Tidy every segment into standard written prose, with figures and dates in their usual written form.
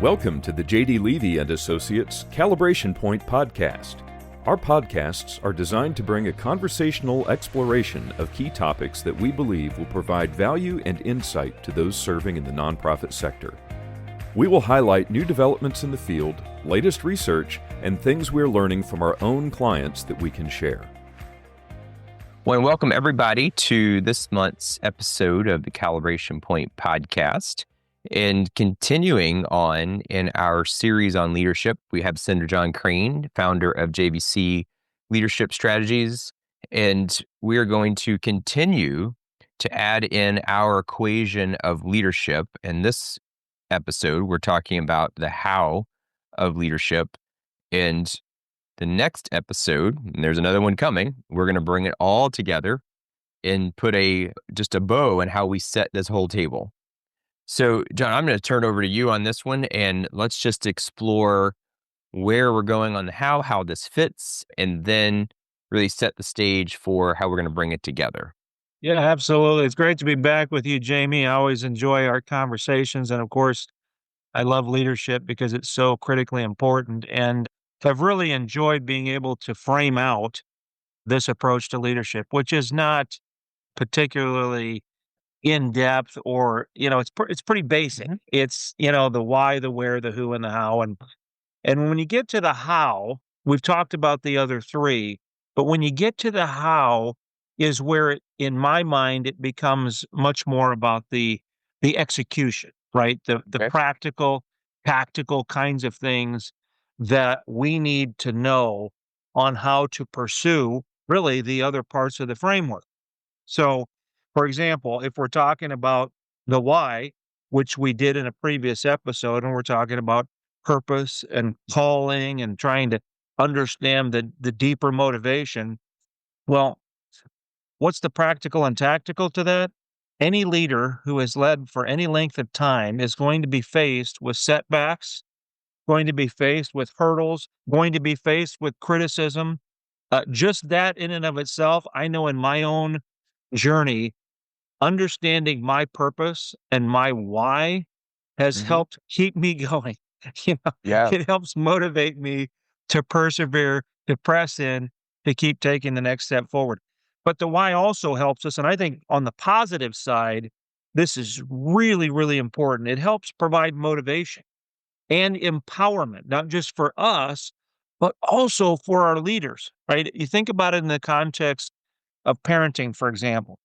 Welcome to the J.D. Levy and Associates Calibration Point Podcast. Our podcasts are designed to bring a conversational exploration of key topics that we believe will provide value and insight to those serving in the nonprofit sector. We will highlight new developments in the field, latest research, and things we're learning from our own clients that we can share. Well, welcome everybody to this month's episode of the Calibration Point Podcast. And continuing on in our series on leadership, we have Senator John Crane, founder of JVC Leadership Strategies, and we are going to continue to add in our equation of leadership. In this episode, we're talking about the how of leadership. And the next episode, and there's another one coming, we're going to bring it all together and put just a bow on how we set this whole table. So, John, I'm going to turn over to you on this one, and let's just explore where we're going on the how this fits, and then really set the stage for how we're going to bring it together. Yeah, absolutely. It's great to be back with you, Jamie. I always enjoy our conversations. And of course, I love leadership because it's so critically important. And I've really enjoyed being able to frame out this approach to leadership, which is not particularly in depth or, it's pretty basic. Mm-hmm. It's, the why, the where, the who, and the how. And when you get to the how, we've talked about the other three, but when you get to the how is where in my mind, it becomes much more about the execution, right? The Okay. practical, tactical kinds of things that we need to know on how to pursue really the other parts of the framework. So, for example, if we're talking about the why, which we did in a previous episode, and we're talking about purpose and calling and trying to understand the deeper motivation, well, what's the practical and tactical to that? Any leader who has led for any length of time is going to be faced with setbacks, going to be faced with hurdles, going to be faced with criticism. Just that in and of itself, I know in my own journey, understanding my purpose and my why has helped keep me going. Yeah. It helps motivate me to persevere, to press in, to keep taking the next step forward. But the why also helps us. And I think on the positive side, this is really, really important. It helps provide motivation and empowerment, not just for us, but also for our leaders, right? You think about it in the context of parenting, for example.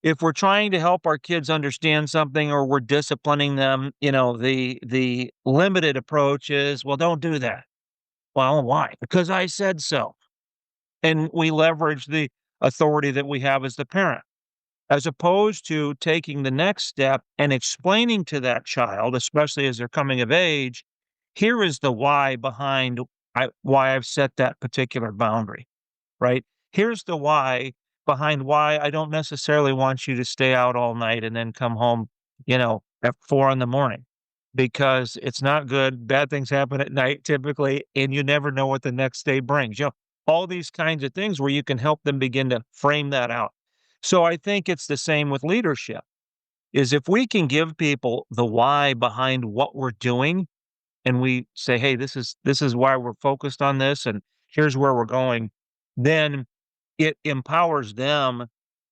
If we're trying to help our kids understand something or we're disciplining them, the limited approach is, well, don't do that. Well, why? Because I said so. And we leverage the authority that we have as the parent, as opposed to taking the next step and explaining to that child, especially as they're coming of age, here is the why behind why I've set that particular boundary, right? Here's the why behind why I don't necessarily want you to stay out all night and then come home, at 4 a.m, because it's not good. Bad things happen at night typically, and you never know what the next day brings. All these kinds of things where you can help them begin to frame that out. So I think it's the same with leadership, is if we can give people the why behind what we're doing, and we say, hey, this is why we're focused on this, and here's where we're going, then it empowers them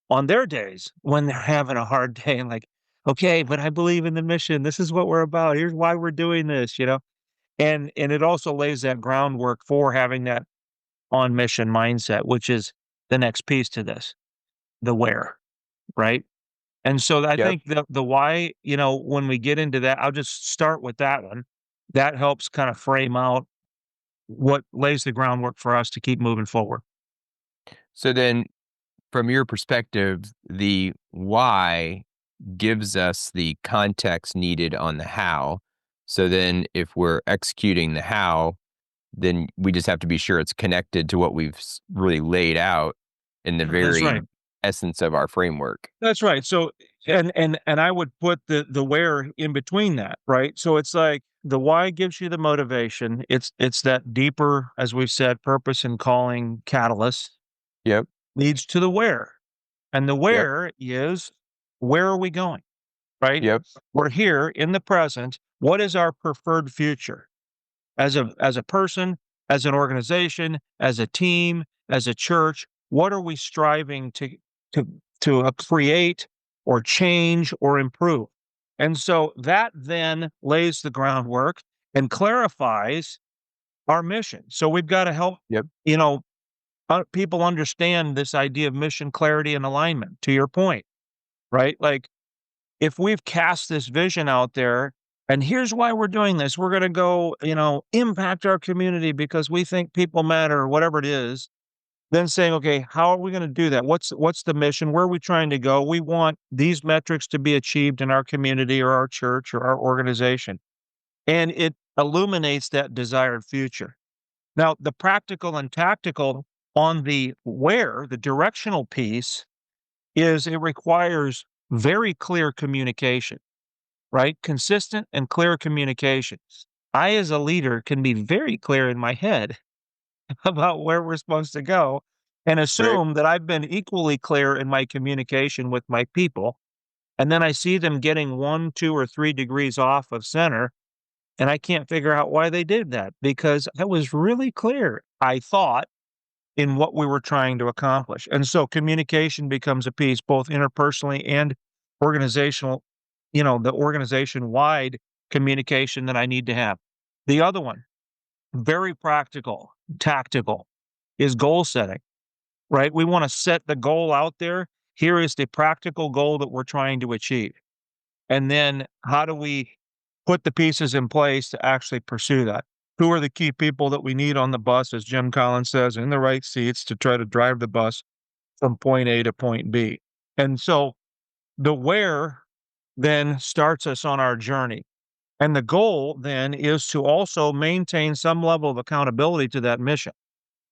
on their days when they're having a hard day and like, okay, but I believe in the mission. This is what we're about. Here's why we're doing this, and it also lays that groundwork for having that on mission mindset, which is the next piece to this, the where, right? And so I think the why, when we get into that, I'll just start with that one. That helps kind of frame out what lays the groundwork for us to keep moving forward. So then, from your perspective, the why gives us the context needed on the how. So then if we're executing the how, then we just have to be sure it's connected to what we've really laid out in the very essence of our framework. That's right. So, and I would put the where in between that, right? So it's like the why gives you the motivation. It's that deeper, as we've said, purpose and calling catalyst. Yep. Leads to the where. And the where is, where are we going? right? Yep. We're here in the present. What is our preferred future as a person, as an organization, as a team, as a church? What are we striving to create or change or improve? And so that then lays the groundwork and clarifies our mission. So we've got to help, Yep. people understand this idea of mission clarity and alignment, to your point, right? Like, if we've cast this vision out there, and here's why we're doing this, we're going to go, impact our community because we think people matter or whatever it is, then saying, okay, how are we going to do that? What's the mission? Where are we trying to go? We want these metrics to be achieved in our community or our church or our organization. And it illuminates that desired future. Now, the practical and tactical on the where, the directional piece, is it requires very clear communication, right? Consistent and clear communication. I, as a leader, can be very clear in my head about where we're supposed to go and assume that I've been equally clear in my communication with my people. And then I see them getting 1, 2, or 3 degrees off of center. And I can't figure out why they did that because I was really clear, I thought, in what we were trying to accomplish. And so communication becomes a piece, both interpersonally and organizational, the organization-wide communication that I need to have. The other one, very practical, tactical, is goal setting, right? We want to set the goal out there. Here is the practical goal that we're trying to achieve. And then how do we put the pieces in place to actually pursue that? Who are the key people that we need on the bus, as Jim Collins says, in the right seats to try to drive the bus from point A to point B? And so the where then starts us on our journey. And the goal then is to also maintain some level of accountability to that mission.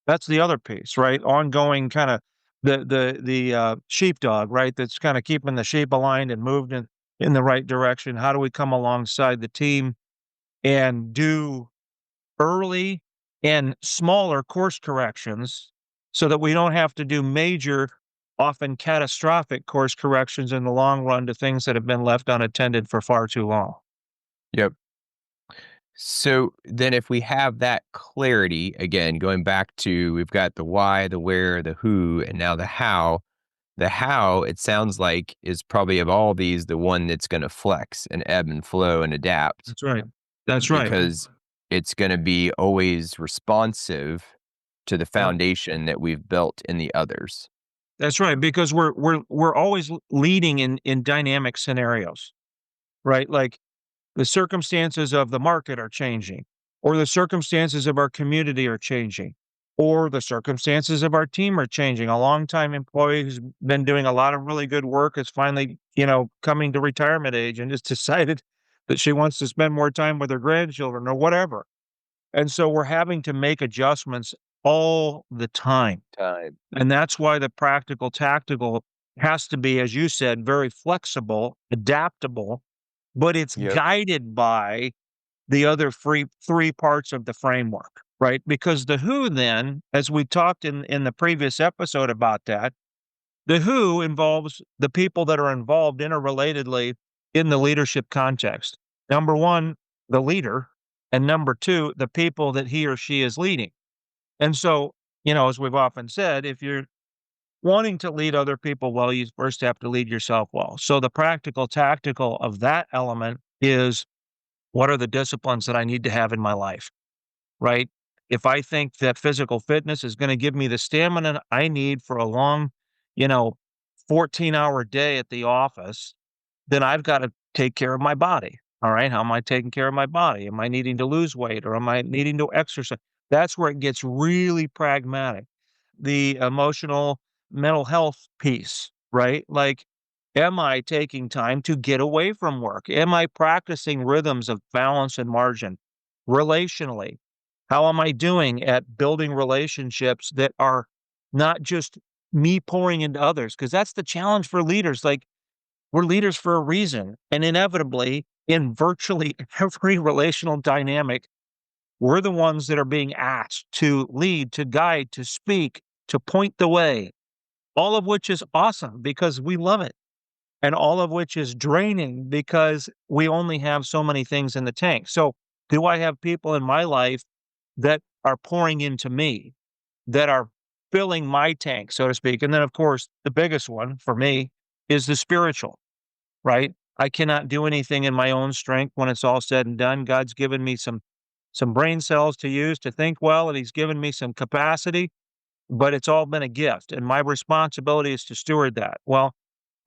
That's the other piece, right? Ongoing kind of the sheepdog, right? That's kind of keeping the sheep aligned and moved in the right direction. How do we come alongside the team and do early and smaller course corrections so that we don't have to do major, often catastrophic course corrections in the long run to things that have been left unattended for far too long? Yep. So then if we have that clarity, again, going back to we've got the why, the where, the who, and now the how. The how, it sounds like, is probably of all these the one that's going to flex and ebb and flow and adapt. That's right. That's right. Because it's going to be always responsive to the foundation that we've built in the others. That's right. Because we're always leading in dynamic scenarios, right? Like the circumstances of the market are changing, or the circumstances of our community are changing, or the circumstances of our team are changing. A longtime employee who's been doing a lot of really good work is finally, coming to retirement age and has decided that she wants to spend more time with her grandchildren or whatever. And so we're having to make adjustments all the time. And that's why the practical, tactical has to be, as you said, very flexible, adaptable, but it's guided by the other three parts of the framework, right? Because the who then, as we talked in the previous episode about that, the who involves the people that are involved interrelatedly in the leadership context. Number one, the leader, and number two, the people that he or she is leading. And so, as we've often said, if you're wanting to lead other people well, you first have to lead yourself well. So the practical, tactical of that element is, what are the disciplines that I need to have in my life, right? If I think that physical fitness is going to give me the stamina I need for a long, 14-hour day at the office, then I've got to take care of my body. All right. How am I taking care of my body? Am I needing to lose weight or am I needing to exercise? That's where it gets really pragmatic. The emotional, mental health piece, right? Like, am I taking time to get away from work? Am I practicing rhythms of balance and margin relationally? How am I doing at building relationships that are not just me pouring into others? Because that's the challenge for leaders. Like, we're leaders for a reason. And inevitably, in virtually every relational dynamic, we're the ones that are being asked to lead, to guide, to speak, to point the way, all of which is awesome because we love it. and all of which is draining because we only have so many things in the tank. So, do I have people in my life that are pouring into me, that are filling my tank, so to speak? And then, of course, the biggest one for me is the spiritual, right? I cannot do anything in my own strength when it's all said and done. God's given me some brain cells to use to think well, and He's given me some capacity, but it's all been a gift, and my responsibility is to steward that. Well,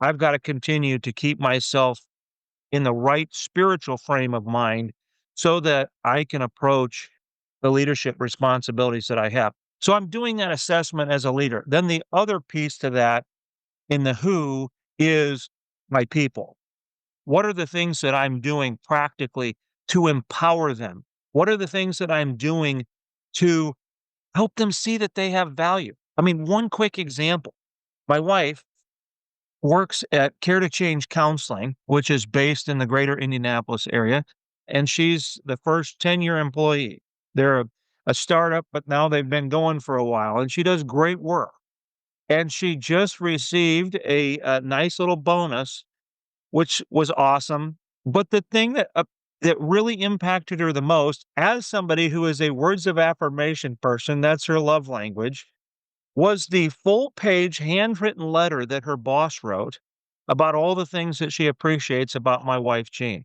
I've got to continue to keep myself in the right spiritual frame of mind so that I can approach the leadership responsibilities that I have. So I'm doing that assessment as a leader. Then the other piece to that in the who is my people. What are the things that I'm doing practically to empower them? What are the things that I'm doing to help them see that they have value? I mean, one quick example. My wife works at Care to Change Counseling, which is based in the greater Indianapolis area, and she's the first 10-year employee. They're a startup, but now they've been going for a while, and she does great work. And she just received a nice little bonus, which was awesome. But the thing that really impacted her the most, as somebody who is a words of affirmation person, that's her love language, was the full page handwritten letter that her boss wrote about all the things that she appreciates about my wife, Jean.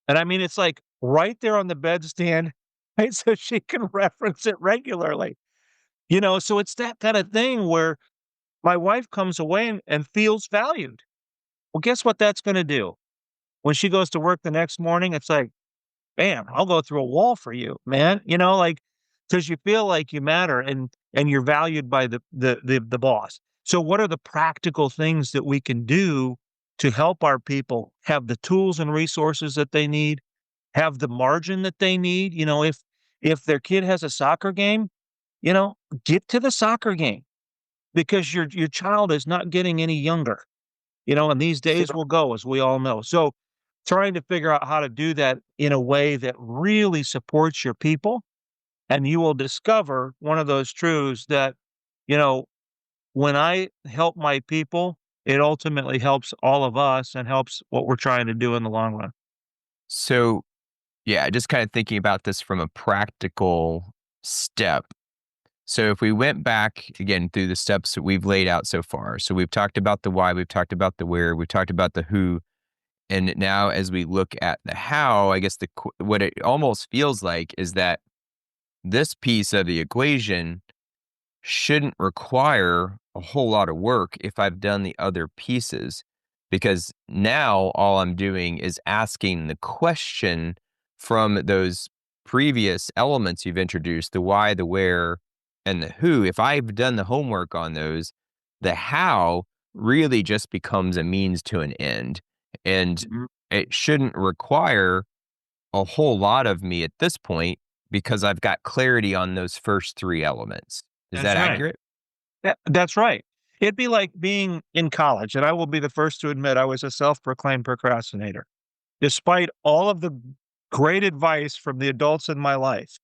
And I mean, it's like right there on the bedstand, right? So she can reference it regularly. So it's that kind of thing where my wife comes away and feels valued. Well, guess what that's going to do? When she goes to work the next morning, it's like, bam, I'll go through a wall for you, man. Like, because you feel like you matter and you're valued by the boss. So what are the practical things that we can do to help our people have the tools and resources that they need, have the margin that they need? If their kid has a soccer game, get to the soccer game because your child is not getting any younger. And these days will go, as we all know. So trying to figure out how to do that in a way that really supports your people. And you will discover one of those truths that, when I help my people, it ultimately helps all of us and helps what we're trying to do in the long run. So, yeah, just kind of thinking about this from a practical step. So if we went back again through the steps that we've laid out so far, so we've talked about the why, we've talked about the where, we've talked about the who, and now as we look at the how, I guess what it almost feels like is that this piece of the equation shouldn't require a whole lot of work if I've done the other pieces, because now all I'm doing is asking the question from those previous elements you've introduced, the why, the where, and the who. If I've done the homework on those, the how really just becomes a means to an end. And it shouldn't require a whole lot of me at this point because I've got clarity on those first three elements. Is that accurate? That's right. It'd be like being in college, and I will be the first to admit I was a self-proclaimed procrastinator. Despite all of the great advice from the adults in my life,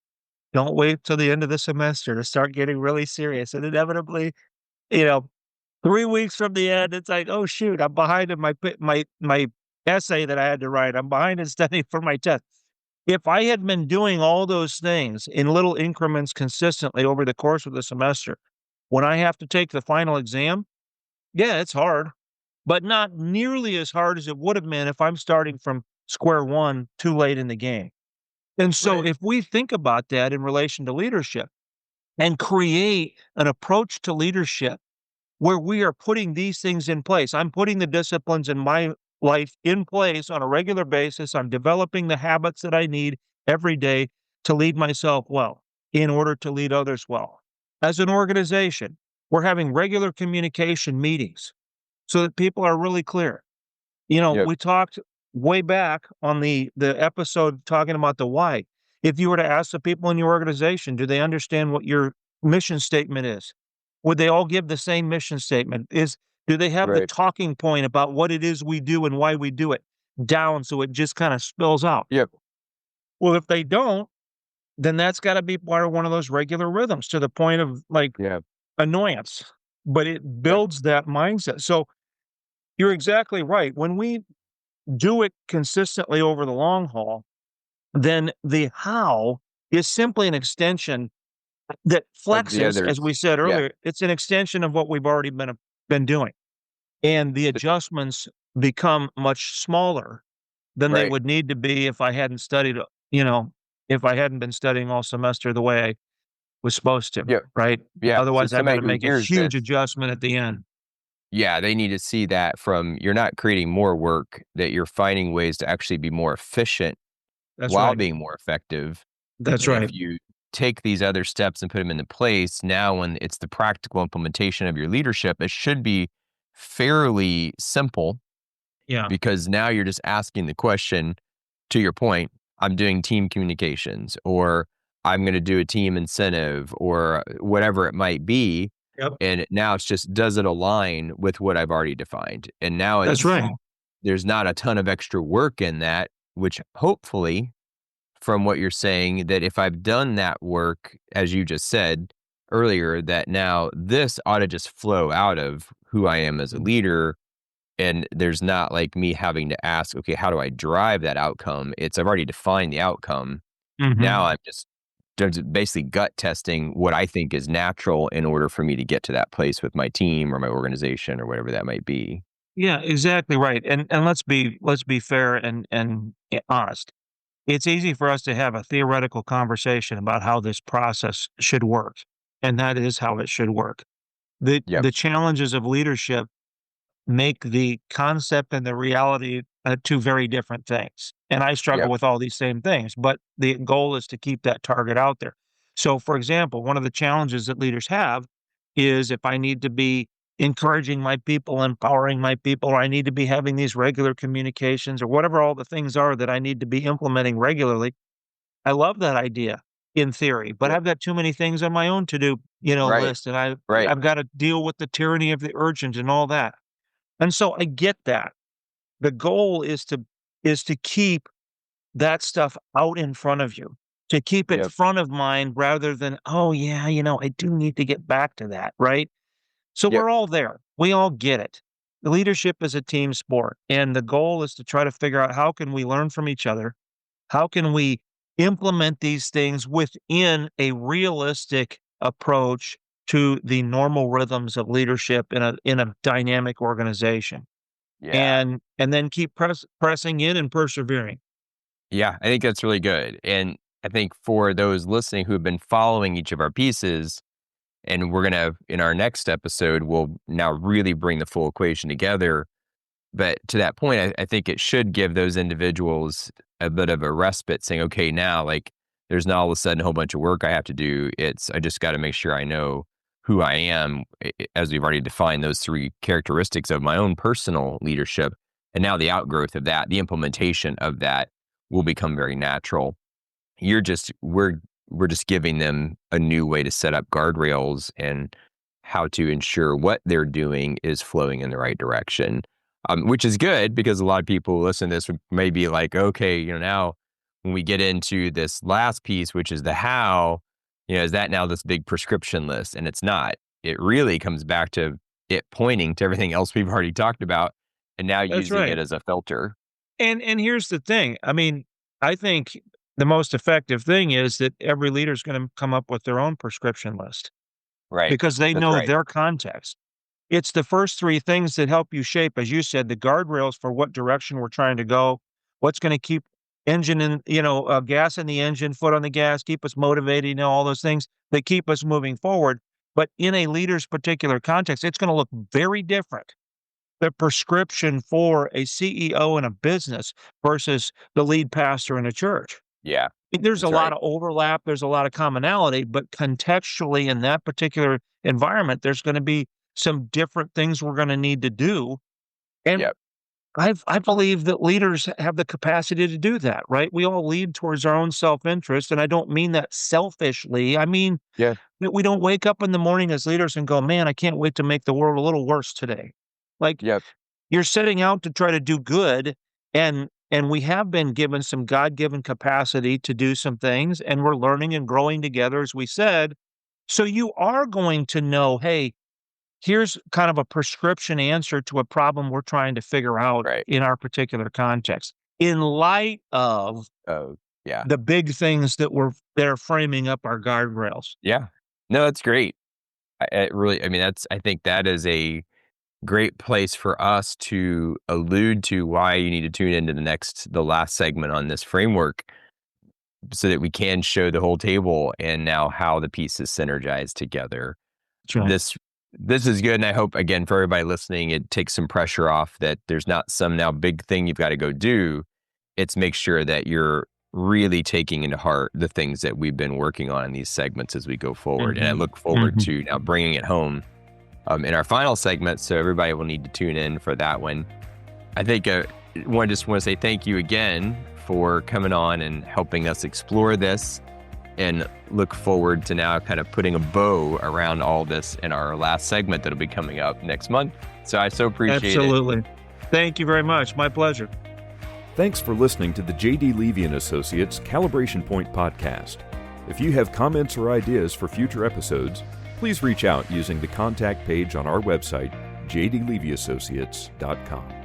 don't wait till the end of the semester to start getting really serious. And inevitably, you know, 3 weeks from the end, it's like, oh shoot, I'm behind in my essay that I had to write. I'm behind in studying for my test. If I had been doing all those things in little increments consistently over the course of the semester, when I have to take the final exam, yeah, it's hard, but not nearly as hard as it would have been if I'm starting from square one too late in the game. And so Right. if we think about that in relation to leadership and create an approach to leadership where we are putting these things in place, I'm putting the disciplines in my life in place on a regular basis. I'm developing the habits that I need every day to lead myself well in order to lead others well. As an organization, we're having regular communication meetings so that people are really clear. Yep. We talked way back on the episode talking about the why. If you were to ask the people in your organization, do they understand what your mission statement is? Would they all give the same mission statement? Do they have the Right. talking point about what it is we do and why we do it down so it just kind of spills out? Yep. Well, if they don't, then that's got to be part of one of those regular rhythms to the point of like Yeah. annoyance, but it Yep. builds that mindset. So You're exactly right. When we do it consistently over the long haul, then the how is simply an extension that Of the flexes, as others. we said Yeah, earlier, it's an extension of what we've already been doing. And the adjustments become much smaller than they right. would need to be if I hadn't studied, you know, if I hadn't been studying all semester the way I was supposed to, Yeah, right? yeah. So Otherwise, I've got somebody to who make a hears this, huge adjustment at the end. yeah, they need to see that from you're not creating more work, that you're finding ways to actually be more efficient That's while right. being more effective. That's And right. if you take these other steps and put them into place, now when it's the practical implementation of your leadership, it should be fairly simple Yeah. because now you're just asking the question, to your point, I'm doing team communications or I'm going to do a team incentive or whatever it might be. Yep. And now it's just, does it align with what I've already defined? And now That's it's, right. there's not a ton of extra work in that, which hopefully from what you're saying, that if I've done that work, as you just said earlier, that now this ought to just flow out of who I am as a leader. And there's not like me having to ask, okay, how do I drive that outcome? It's I've already defined the outcome. Now Mhm. I'm just basically gut testing what I think is natural in order for me to get to that place with my team or my organization or whatever that might be. Yeah, exactly right. And let's be fair and honest. It's easy for us to have a theoretical conversation about how this process should work, and that is how it should work. The Yep. the challenges of leadership make the concept and the reality, two very different things. And I struggle Yep. with all these same things, but the goal is to keep that target out there. So, for example, one of the challenges that leaders have is if I need to be encouraging my people, empowering my people, or I need to be having these regular communications or whatever all the things are that I need to be implementing regularly. I love that idea in theory, but Yep. I've got too many things on my own to do, Right. list, and I've Right. I've got to deal with the tyranny of the urgent and all that. And so I get that. The goal is to keep that stuff out in front of you, to keep it Yep. front of mind rather than, "Oh, yeah, I do need to get back to that," right? So Yep. we're all there. We all get it. The leadership is a team sport, and the goal is to try to figure out how can we learn from each other? How can we implement these things within a realistic approach to the normal rhythms of leadership in a dynamic organization? Yeah. And then keep pressing in and persevering. Yeah. I think that's really good. And I think for those listening who have been following each of our pieces, and we're going to, in our next episode, we'll now really bring the full equation together. But to that point, I think it should give those individuals a bit of a respite saying, okay, now like there's not all of a sudden a whole bunch of work I have to do. I just got to make sure I know who I am, as we've already defined those three characteristics of my own personal leadership. And now the outgrowth of that, the implementation of that will become very natural. We're just giving them a new way to set up guardrails and how to ensure what they're doing is flowing in the right direction. Which is good because a lot of people who listen to this may be like, okay, now when we get into this last piece, which is the how, is that now this big prescription list? And it's not. It really comes back to it pointing to everything else we've already talked about and now That's using it right. as a filter. And here's the thing. I mean, I think the most effective thing is that every leader is gonna come up with their own prescription list Right. because they That's know right. their context. It's the first 3 things that help you shape, as you said, the guardrails for what direction we're trying to go, what's gonna keep engine in gas in the engine, foot on the gas, keep us motivated, all those things that keep us moving forward. But in a leader's particular context, it's gonna look very different. The prescription for a CEO in a business versus the lead pastor in a church. Yeah. There's a That's lot right. of overlap, there's a lot of commonality, but contextually in that particular environment, there's gonna be some different things we're gonna need to do, and Yep. I believe that leaders have the capacity to do that, right? We all lead towards our own self-interest, and I don't mean that selfishly, I mean Yeah. that we don't wake up in the morning as leaders and go, "Man, I can't wait to make the world a little worse today." Like, Yep. you're setting out to try to do good, and we have been given some God-given capacity to do some things, and we're learning and growing together, as we said. So you are going to know, hey, here's kind of a prescription answer to a problem we're trying to figure out Right. in our particular context. In light of Yeah. the big things that are framing up our guardrails. Yeah. No, that's great. I think that is a great place for us to allude to why you need to tune into the last segment on this framework, so that we can show the whole table and now how the pieces synergize together. That's right. This is good. And I hope, again, for everybody listening, it takes some pressure off that there's not some now big thing you've got to go do. It's make sure that you're really taking into heart the things that we've been working on in these segments as we go forward. And I look forward to now bringing it home in our final segment. So everybody will need to tune in for that one. I think I just want to say thank you again for coming on and helping us explore this, and look forward to now kind of putting a bow around all this in our last segment that'll be coming up next month. So I so appreciate it. Absolutely. Thank you very much. My pleasure. Thanks for listening to the J.D. Levy & Associates Calibration Point Podcast. If you have comments or ideas for future episodes, please reach out using the contact page on our website, jdlevyassociates.com.